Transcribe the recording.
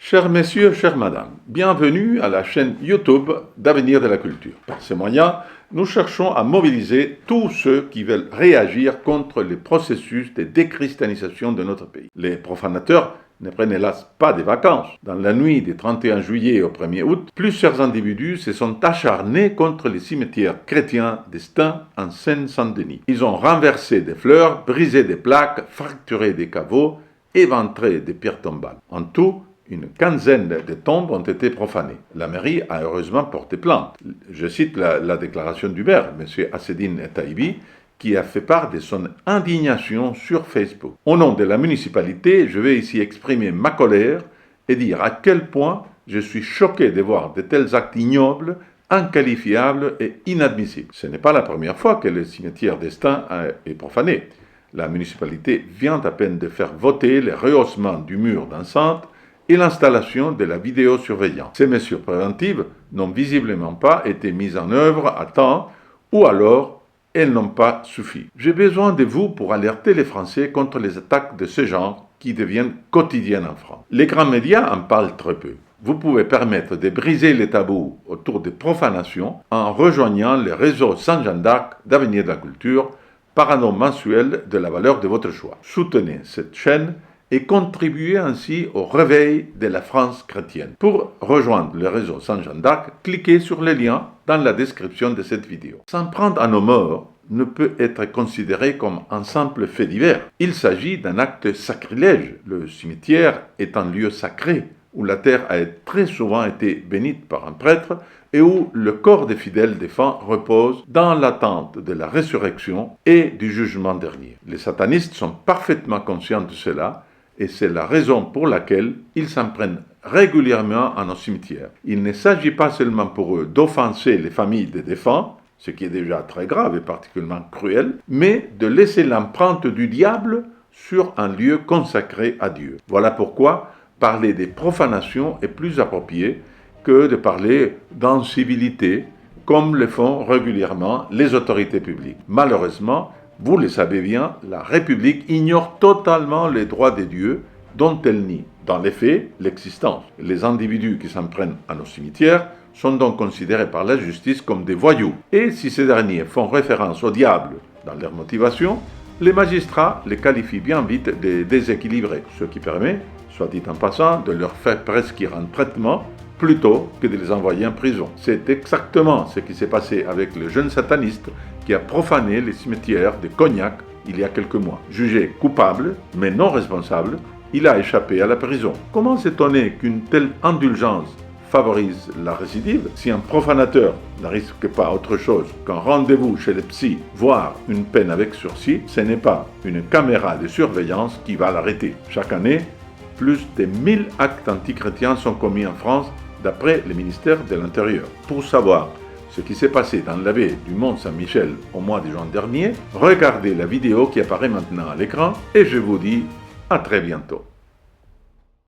Chers messieurs, chères madames, bienvenue à la chaîne YouTube d'Avenir de la Culture. Par ces moyens, nous cherchons à mobiliser tous ceux qui veulent réagir contre les processus de déchristianisation de notre pays. Les profanateurs ne prennent hélas pas des vacances. Dans la nuit du 31 juillet au 1er août, plusieurs individus se sont acharnés contre les cimetières chrétiens d'Estaing en Seine-Saint-Denis. Ils ont renversé des fleurs, brisé des plaques, fracturé des caveaux, éventré des pierres tombales. En tout, une quinzaine de tombes ont été profanées. La mairie a heureusement porté plainte. Je cite la déclaration du maire, M. Assedine Taïbi, qui a fait part de son indignation sur Facebook. Au nom de la municipalité, je vais ici exprimer ma colère et dire à quel point je suis choqué de voir de tels actes ignobles, inqualifiables et inadmissibles. Ce n'est pas la première fois que le cimetière d'Estaing est profané. La municipalité vient à peine de faire voter le rehaussement du mur d'enceinte et l'installation de la vidéosurveillance. Ces mesures préventives n'ont visiblement pas été mises en œuvre à temps ou alors elles n'ont pas suffi. J'ai besoin de vous pour alerter les Français contre les attaques de ce genre qui deviennent quotidiennes en France. Les grands médias en parlent très peu. Vous pouvez permettre de briser les tabous autour des profanations en rejoignant le réseau sans Jeanne d'Arc d'Avenir de la Culture par un don mensuel de la valeur de votre choix. Soutenez cette chaîne et contribuer ainsi au réveil de la France chrétienne. Pour rejoindre le réseau Saint Jeanne d'Arc, cliquez sur le lien dans la description de cette vidéo. S'en prendre à nos morts ne peut être considéré comme un simple fait divers. Il s'agit d'un acte sacrilège. Le cimetière est un lieu sacré où la terre a très souvent été bénite par un prêtre et où le corps des fidèles défunts repose dans l'attente de la résurrection et du jugement dernier. Les satanistes sont parfaitement conscients de cela et c'est la raison pour laquelle ils s'en prennent régulièrement à nos cimetières. Il ne s'agit pas seulement pour eux d'offenser les familles des défunts, ce qui est déjà très grave et particulièrement cruel, mais de laisser l'empreinte du diable sur un lieu consacré à Dieu. Voilà pourquoi parler des profanations est plus approprié que de parler d'incivilité, comme le font régulièrement les autorités publiques. Malheureusement, vous le savez bien, la République ignore totalement les droits des dieux dont elle nie, dans les faits, l'existence. Les individus qui s'en prennent à nos cimetières sont donc considérés par la justice comme des voyous. Et si ces derniers font référence au diable dans leur motivation, les magistrats les qualifient bien vite de déséquilibrés, ce qui permet, soit dit en passant, de leur faire prescrire un traitement plutôt que de les envoyer en prison. C'est exactement ce qui s'est passé avec le jeune sataniste qui a profané les cimetières de Cognac il y a quelques mois. Jugé coupable, mais non responsable, il a échappé à la prison. Comment s'étonner qu'une telle indulgence favorise la récidive si un profanateur ne risque pas autre chose qu'un rendez-vous chez le psy, voire une peine avec sursis? Ce n'est pas une caméra de surveillance qui va l'arrêter. Chaque année, plus de 1000 actes antichrétiens sont commis en France d'après le ministère de l'Intérieur. Pour savoir ce qui s'est passé dans la baie du Mont Saint-Michel au mois de juin dernier, regardez la vidéo qui apparaît maintenant à l'écran et je vous dis à très bientôt.